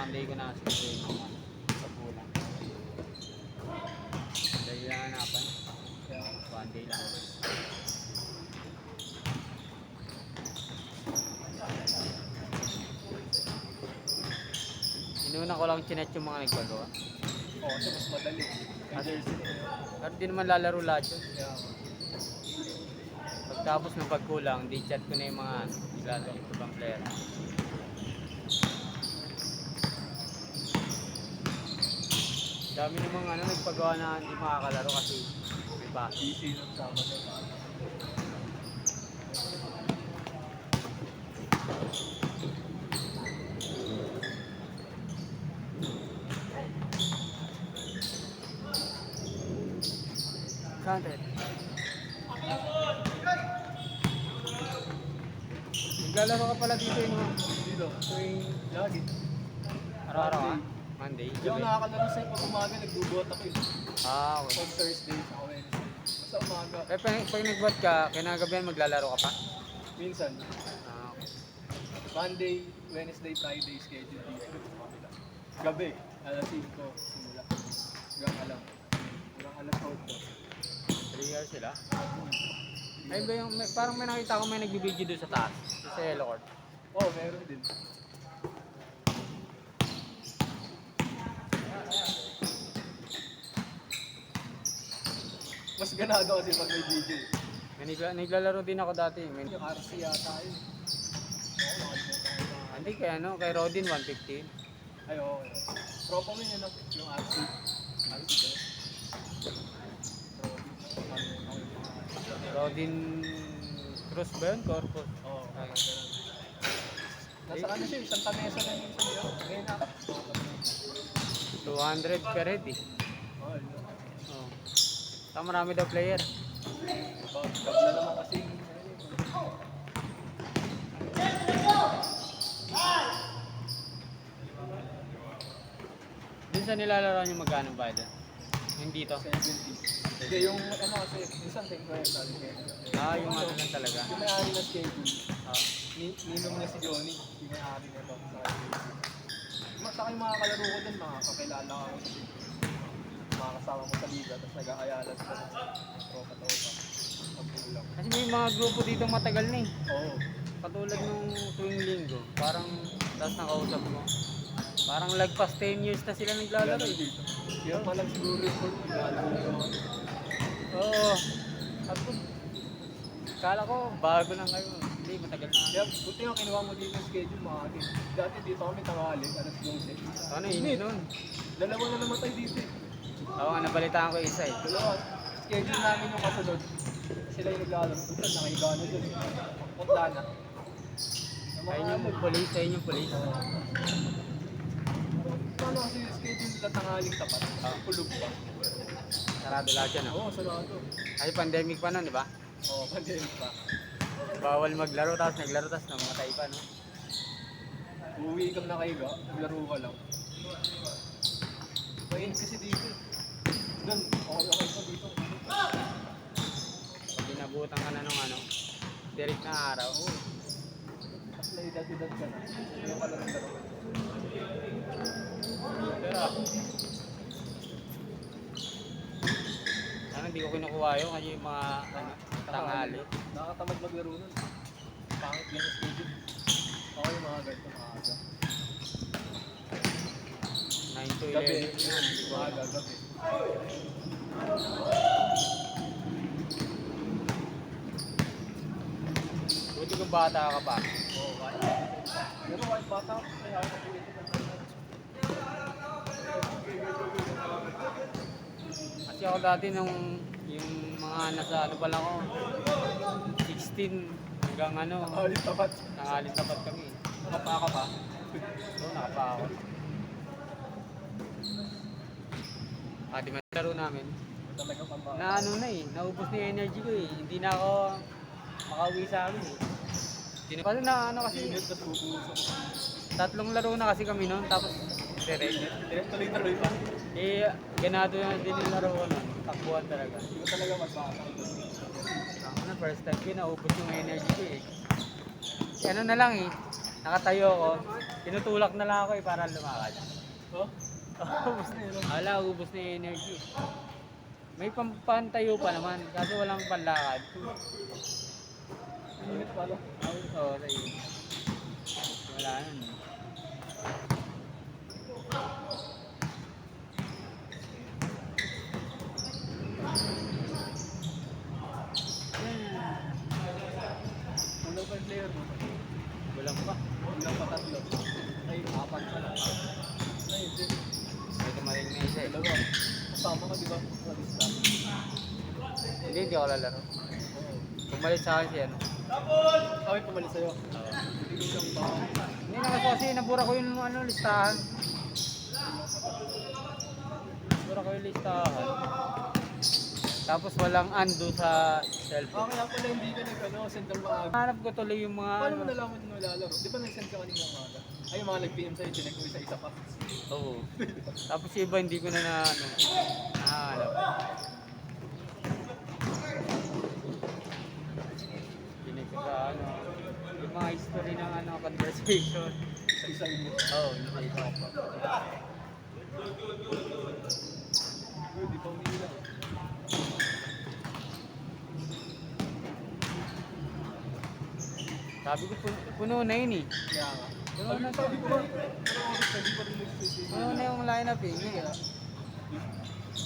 Monday ko na siguro naman sa pulang. Dahil lang hanapan. Monday lang naman. Inuna ko lang chinet yung mga nagpagawa. Oo, kasi mas madali. Jersey na yun. Pero di naman lalaro lahat yun. Yeah. Pagtapos ng pagkulang, di chat ko na yung mga naglalaro yung ibang player. Dami namang nagpagawa na hindi makakalaro kasi iba. Easy ng sama na. Counted. Naglalaro ka pala dito yun, Dito. tuwing Lagi. araw-araw ha? Monday, Hindi ako gabi. nakakalaro sa'yo pag umaga, nagbubuhat ako yun. Okay. Pag Thursday, sa Wednesday. Basta umaga. Eh, pag nag-bot ka, kinagabihan maglalaro ka pa? Minsan, Okay. Monday, Wednesday, Friday, schedule dito. Gabi, alas 5, simula. Hanggang alas 8. 3 years sila? Ay ba yung, parang may nakita ko may nagbibideo doon sa taas, sa Yellow Court. Oo, meron din. Mas ganado kasi pag may video. Naglalaro din ako dati. May, Yung RC yata yun. Oo, nakalimutan ko na. hindi kay Rodin 115. Ay, oo. Tropa mo yun, yung RC. RC ba yun? Rodin Cruz ba yun? Corpus. Oo. Ay. Nasa ano siya, Santa Mesa na yun siya. Ngayon na. 200 per head eh. Oo, yun. Oh. Saka marami daw player. Bag na naman kasi. Dun sa nilalaro niyo magkano ba dyan? Hindi to. 70. Hindi, yung ano kasi, minsan 50. Ah, yung ano lang talaga. Yung may-ari na schedule. Ah. Ninong niya si Johnny. Yung may-ari na ito. Saka yung mga kalaro ko dun, mga kakilala ko kasi. Mga kasama mo sa liga, tapos nag-aayalan sila ng tropa-tropa. Pagkulang. Kasi may mga grupo dito matagal na eh. Oo. Katulad nung tuwing linggo, parang tapos nakausap ko. Parang lagpas 10 years na sila naglalaro eh. dito. Yung malang siguro yung naglalaro yun. Oo. Tapos, kala ko bago lang kayo. Hindi, matagal na. Kaya buti nga kinuha mo dito yung schedule mga akin. Dati dito kami tanghali, alas 12. Ano yun nun? Dalawa na namatay dito eh. Oo nga, nabalitaan ko isa eh. Dalawa. Schedule namin yung kasunod. Sila yung naglalaro. Bukan nakahiga na dun. Putla na. Ayun yung police, ayun yung police. Paano kasi yung schedule nila tanghaling tapat? Kulog pa. Sarado lahat yan oh. Oo, sarado. Kasi pandemic pa nun, di ba? Oo, pandemic pa. Bawal maglaro, tapos naglaro, tapos namatay pa, no? Uwi kang nakahiga, naglaro ka lang. Mainit kasi dito. Doon, okay pa dito. Pag inabutan ka na nung direct na araw. Oo. Tapos may edad-edad ka na. Ayaw ka lang ng laro. Pero sana hindi ko kinukuha yun kasi yung mga tanghali. Nakakatamad maglaro nun. Pangit lang yung schedule. Okay, yung mga ganito, maaga. 9 to 11. Gabi, Yan, hindi ko maaga, alam. gabi. Buti kung bata ka pa. Oo, kahit. Pero kahit bata, kaya ako pili. Kasi ako dati nung yung mga nasa pa lang ako, 16 hanggang Nakalit tapat. nangalit tapat kami. Nakapa ka pa. So, nakapa ako. Di man laro namin. Talaga pamba. Na naubos na yung energy ko eh. Hindi na ako makauwi sa amin eh. Kasi kasi, Init, tapos uusok. tatlong laro na kasi kami noon, tapos direct. Tuloy-tuloy pa. Eh, ganado na din yung laro ko noon. Takbuhan talaga. Hindi ko talaga magbasa. First time ko, naubos yung energy ko eh. Ano na lang eh, Nakatayo ako. Tinutulak na lang ako para lumakad. Oh? Ubus na yun. Ala, ubus na yung energy. May pampantayo pa naman, kaso walang panlakad. Ang init pala. Oo, tayo. Wala nun. Kulang pa yung player mo. Walang pa. Kulang pa tatlo. Ay, apat pala. Ay, hindi. May tumaling na isa eh. Dalawa. Kasama ka, di ba? Sa lista. Hindi ako lalaro. Oo. Pumalit sa akin si ano. Ay, pumalis sa'yo. Hindi ko lang ba? Hindi na kasi nabura ko yung ano, listahan. Nabura ko yung listahan. Tapos walang undo sa cellphone. Kaya pala hindi ka send ng mga... Hanap ko tuloy yung mga Paano ano. mo nalaman yung lalaro? Di ba nag-send ka kanina umaga? Ay, yung mga nag-PM sa'yo, tinek mo isa-isa pa. Oo. Tapos yung iba hindi ko na ano, nahanap. Pinig ko sa ano, yung mga history ng ano, conversation. Isa-isa yun. Oo, yung isa pa. Uy, di pa umila. Sabi ko, puno na yun eh. Kaya nga. Puno na to. Sabi ko ba? Sabi pa rin nagsisisi. Puno na yung lineup eh. Kaya,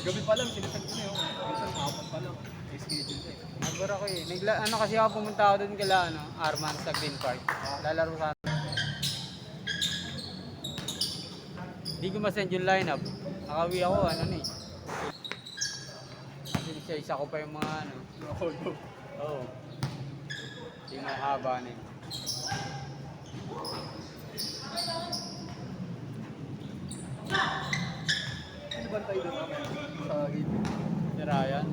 gabi pa lang, sinasend ko na yun. Minsan hapon pa lang. May schedule na eh. Nabura ko eh. Ano kasi ako pumunta ako doon kala ano, Arman sa Green Park. Lalaro sa Hindi ko ma-send yung lineup. Nakawi ako, ano na eh. Kasi isa-isa ko pa yung mga ano. Ako, no. Oo. Yung mahaba na eh. Ano ba tayo doon mamaya? Sa game. Si Ryan.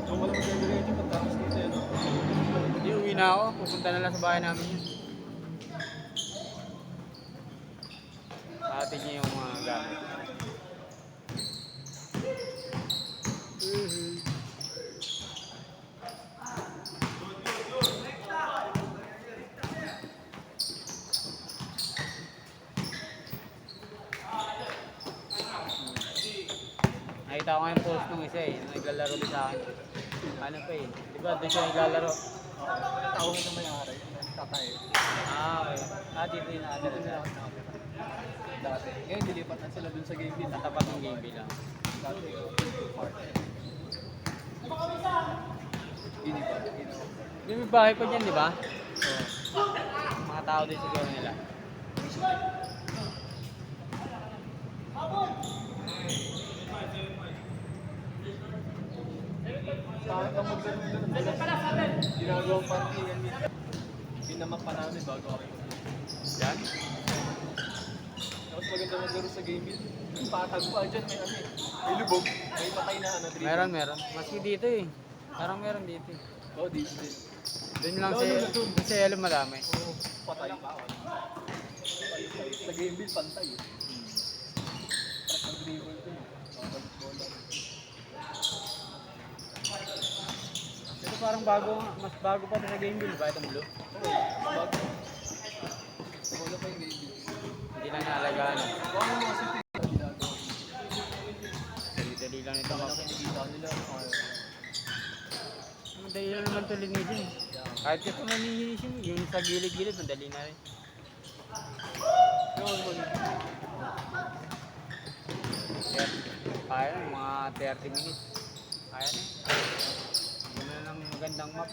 Kung wala mag-diretso, pagtapos dito yan. Hindi, uwi na ako. Pupunta na lang sa bahay namin yun. Atin niya yung mga gamit. Nakita ko nga yung post ng isa eh. Naglalaro din sa akin. Ano pa eh. Di ba doon siya naglalaro? Tawag na may-ari. Tatay. Okay. Dito yung nakatira sa Dati. Ngayon, dilipat na sila dun sa game din. Natapat ng game bilang. Dati, part. Gini ba? Yung may bahay pa dyan, di ba? Oo. Mga tao din siguro nila. Kahit ang magdala ginagawang party yan. Pinamap pa namin bago ako. Yan? Tapos maganda maglaro sa game yun. Yung patag pa dyan, may ano eh. May lubog. May patay na ano. Meron. Maski dito eh. Parang meron dito eh. Oo, dito din. Doon lang doon sa yellow madami. Oo, patay pa ako. Sa game bill, pantay eh. Tapos mag-dribble ko eh. Babalik bola. Ito parang bago, mas bago pa sa game bill ba itong blue? Oo, bago. Wala pa yung game bill. Hindi lang naalagaan. Baka yung mga city na ginagawa. Dali-dali lang ito. Baka nakikita nila. Madali lang naman ito linisin eh. Kahit ito malinisin, yung sa gilid-gilid, madali na rin. Yun, man. Kaya na, mga 30 minutes. Kaya na eh. Yun na lang magandang map.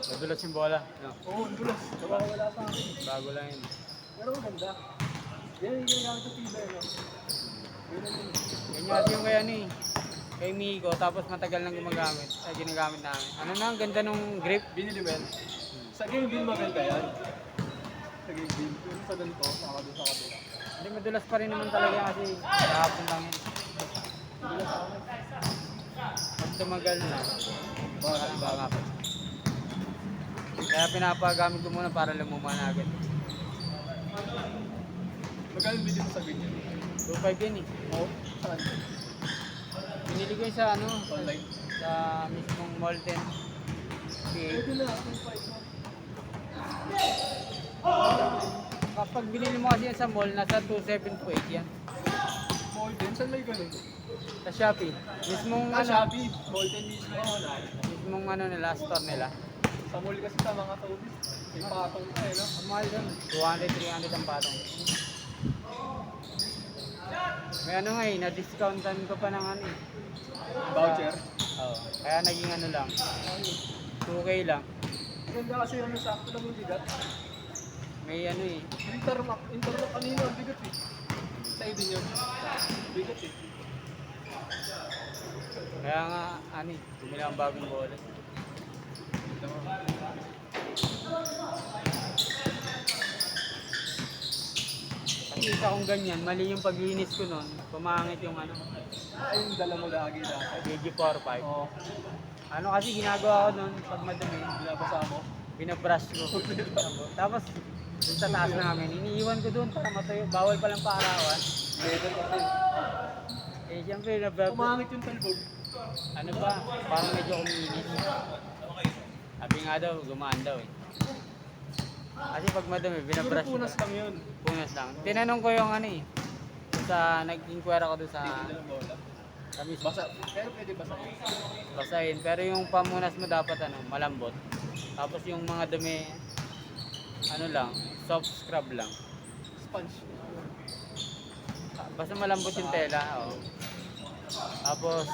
Nadulas yung bola. No? Oo, ang dulas. Nawawala sa akin. Bago lang yun. Pero maganda. Yan yung ginagawa sa tibay, no? Yun ang yun. Ganyan kasi yung kay ano eh. Kay Miko, tapos matagal nang gumagamit. Ay, ginagamit namin. Ano na, ang ganda nung grip. Binili mo yan. Sa game bill maganda yan. Sa game bill. Yung sa ganito, saka doon sa kabila. Hindi, madulas pa rin naman talaga kasi kahapon lang yun. Dulas sa akin. Pag tumagal na, Baka parang baka pa. Kaya pinapagamit ko muna para lumuma na agad. Magkano bilhin mo sa ganyan? 2.5 yun eh. Oo. Saan? Binili ko yun sa ano, Online? sa mismong Molten PA. Pwede na, 2.5 na. Kapag binili mo kasi yan sa mall, nasa 2.728 yan. Molten, saan may ganun? Sa Shopee. Mismong ano, Shopee. Molten mismo. mismong ano nila, store nila. Sa mall kasi sa mga Saudi, may patong ka eh, no? Ang mahal doon. 200, 300 ang patong. May ano nga eh, na-discountan ko pa ng ano eh. Voucher. Oo. Kaya naging ano lang, 2K lang. Ganda kasi yung sakto lang yung bigat. May ano eh, Interlock kanina, ang bigat eh. Sa'yo din yun. Bigat eh. kaya nga ano eh, bumili ang bagong bola. Ito mo. Kasi isa kong ganyan, mali yung paglinis ko nun, pumangit yung ano, Ay, yung dala mo lagi dati. BG45. Oo. Ano kasi ginagawa ko nun, pag madumi, Binabasa mo. binabrush ko. Tapos, dun sa taas namin, iniiwan ko doon para matuyo. Bawal palang paarawan. Better kasi. Eh, siyempre, nabab... Pumangit yung talbog. Ano ba, parang medyo kuminis. Sabi nga daw, gumaan daw eh. Kasi pag madumi, Siguro binabrush ko. punas lang yun. Punas lang. Tinanong ko yung ano eh, sa nag-inquire ako doon sa Hindi na bola. kami Basa. Pero pwede basa. basahin. Pero yung pamunas mo dapat ano, malambot. Tapos yung mga dumi, ano lang, soft scrub lang. Sponge. Basta malambot yung tela, oh. Tapos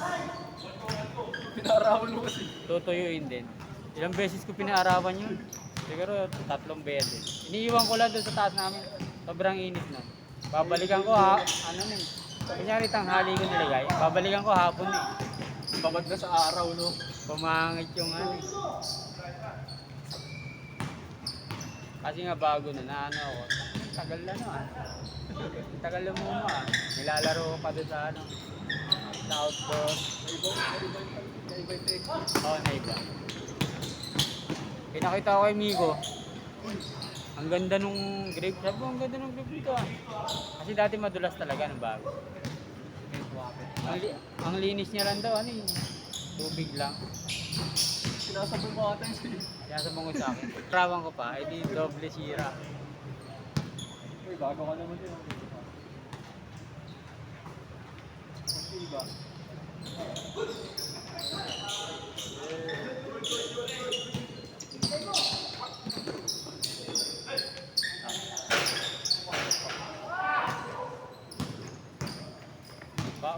Pinarawan mo kasi. tutuyuin din. Ilang beses ko pinaarawan yun. Siguro 3 beses. Iniiwan ko lang doon sa taas namin. Sobrang init na. Babalikan ko ha, ano nun. Kunyari tanghali ko nilagay, babalikan ko hapon eh. Babad na sa araw, no? Pumangit yung ano eh. Kasi nga bago na ano ako. Tagal na no ah. Tagal na muna ah. Nilalaro ko pa doon sa ano. Sa outdoor. Iba yung take. Oo, na iba. Pinakita ko kay Migo. Ang ganda nung grape. Sabi ko, ang ganda nung grape nito ah. Kasi dati madulas talaga nung bago. Ang linis niya lang daw, ano eh. Tubig lang. Sinasabong ko ata yung sa'yo. Kaya sabang ko sa akin. Trawan ko pa, edi doble sira. Uy, bago ka naman yun. Iba.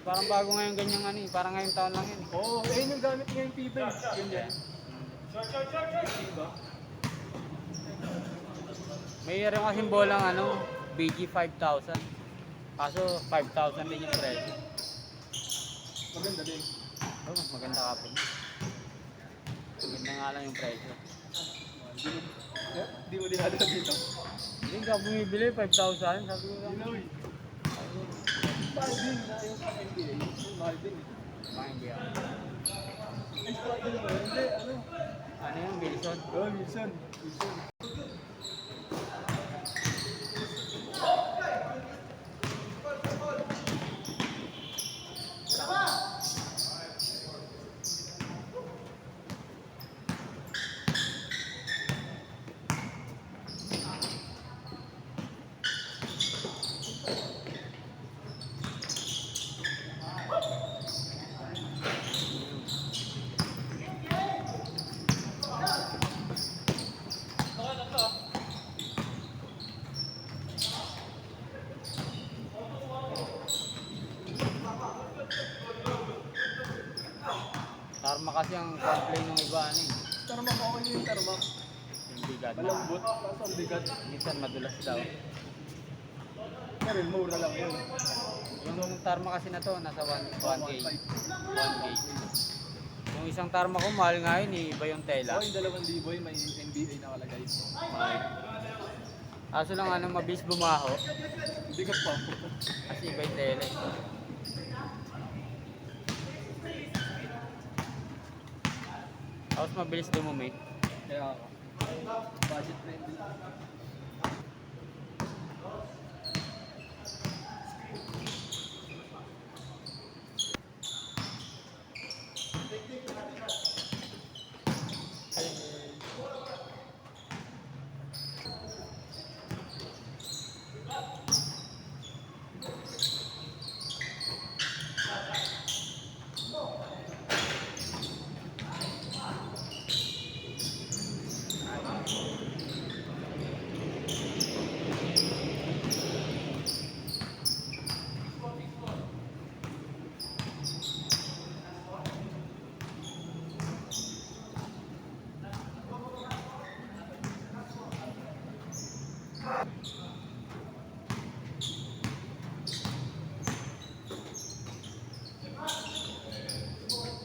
Parang bago ngayon ganyang ano eh. Parang ngayong taon lang yun eh. Oo, ayun yung gamit niya yung pipa. Yun yan. Iba. Mayroon kasing bolang ano, BG 5,000. Kaso 5,000 din yung presyo. Maganda din. Oh, mas maganda ka po. Maganda nga lang yung presyo. Di mo dinadala dito. Hindi ka bumibili, 5,000. Sabi ko lang. Yun na, uy. Mahal din na yung sa NBA. Mahal din eh. Hindi ako. Extra din naman. Hindi, ano? Ano yung Wilson? Oh, Wilson. Wilson. Tarma kasi ang complain ng iba ano eh. Tarmac, okay yung tarmac. Yung bigat. Malambot, kaso ang bigat. Minsan madulas daw. Pero mura lang yun. Yung tarma kasi na to, nasa 1K. 1K. Yung isang tarma ko, mahal nga yun eh. Iba yung tela. Oh, yung 2,000 yun, may NBA nakalagay. Mahal. Kaso lang ano, mabilis bumaho. Bigat pa. Kasi iba yung tela eh. Tapos mabilis dumumi. Kaya ako. Budget friendly.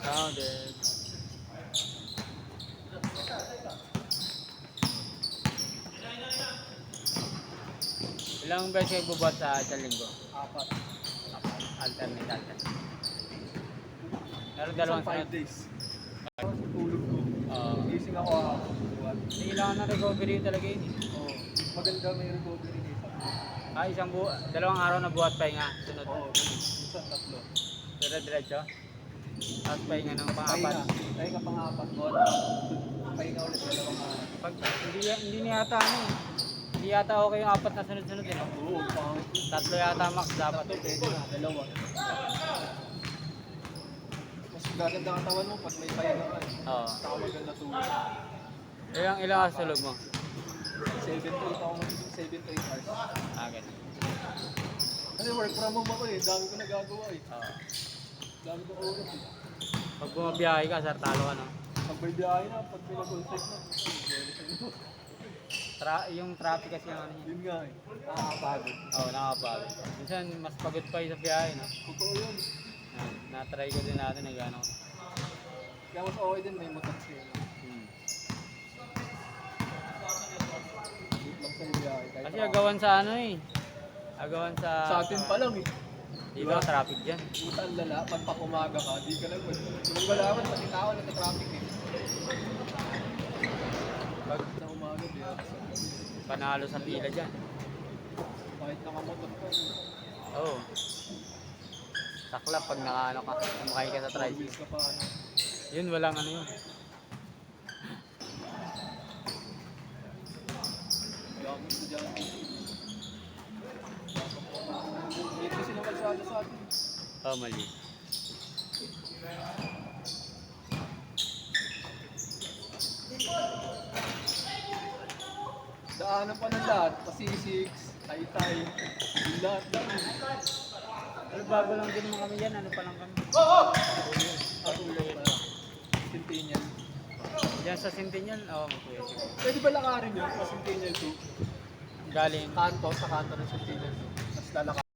Sounded. Ilang beses kayo bubuhat sa isang linggo? Apat. Alternate. Pero Isang dalawang 5 sunod. days. Tapos tulog ko. Oo. Gising ako hapon. Buwan. Kailangan na recovery talaga yun eh. Oo. Maganda may recovery day sa Dalawang araw na buhat pahinga. Sunod. Oo. Minsan tatlo. Diretso. Tapos pahinga ng Pahinga. pang-apat. Pahinga pang-apat. Buwan. Pahinga ulit. Dalawang araw. Pag, hindi yata ano eh. Hindi yata okay yung apat na sunod-sunod eh. No? Oo. Pangit. Tatlo yata max dapat. Tatlo pwede na. Dalawa. Mas gaganda ang katawan mo pag may pahinga ka. Oo. Saka maganda tulog. Ilang oras tulog mo? 7 to 8 ako mag 7 to 8 hours. Ganun. Kasi work from home ako eh. Dami ko nagagawa eh. Oo. Dami ko oras eh. Pag bumabiyahe ka, sartalo ka no? Pag may biyahe na, pag may nag-on-site na. Yung traffic kasi yung ano yun. Yun nga eh. Nakakapagod. Oo, nakapagod. Minsan, mas pagod pa yung sa biyahe, no? Totoo yun. Na-try ko din natin, nag-ano. Kaya mas okay din may motor siya. Hmm. Dito lang sa biyahe. Kahit Kasi ako. agawan sa ano eh. Agawan sa... Sa atin pa lang eh. Di ba, traffic dyan. Puta ang lala, pag pakumaga ka, di ka lang Kung wala ka, pati tao nagka-traffic eh. Pag Sa umaga, di ako sa panalo sa pila dyan. kahit nakamotor ka. Oo. Saklap pag nakaano ka, sumakay ka sa tricycle. Always ka pa ano. Yun, walang ano yun. Kaya ako estudyante. Dito kasi ng kalsada sa atin. Oh, mali. Daanan pa ng lahat. Pasisiks, Taytay, yung lahat. Pero bago lang din naman kami yan, ano pa lang kami. Patuloy pa. Centennial. Diyan sa Centennial, oo, pwede. Pwede ba lakarin yun sa Centennial 2? Galing. Kanto, sa kanto ng Centennial 2. Tapos lalakarin.